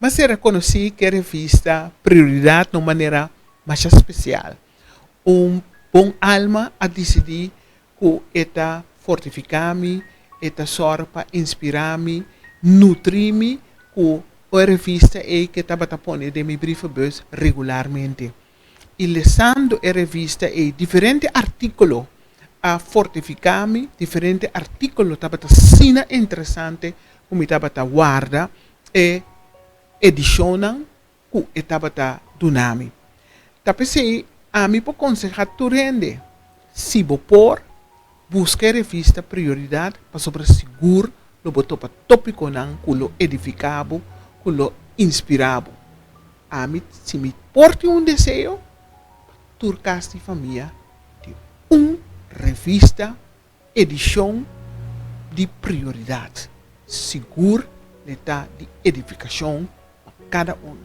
Mas se reconheci que a revista prioridade de uma maneira mais especial. Bom alma a decidir que eta fortificar-me, eta sorpa inspirar-me, nutrir-me, que a revista é que estava pondo de minha brievenbus regularmente. E lesando a revista é diferente artículo a fortificar-me, diferente artículo estava sina interessante, como estava guarda e edicionam que estava dunami. Tapi se a mim por aconselhar tu rende, se por busca a revista prioridade para sobre seguro lo botou para tópico não, culo edificado, culo inspirado. A mim se me porte desejo, turcasti família de revista edição de prioridade, seguro, de edificação para cada um.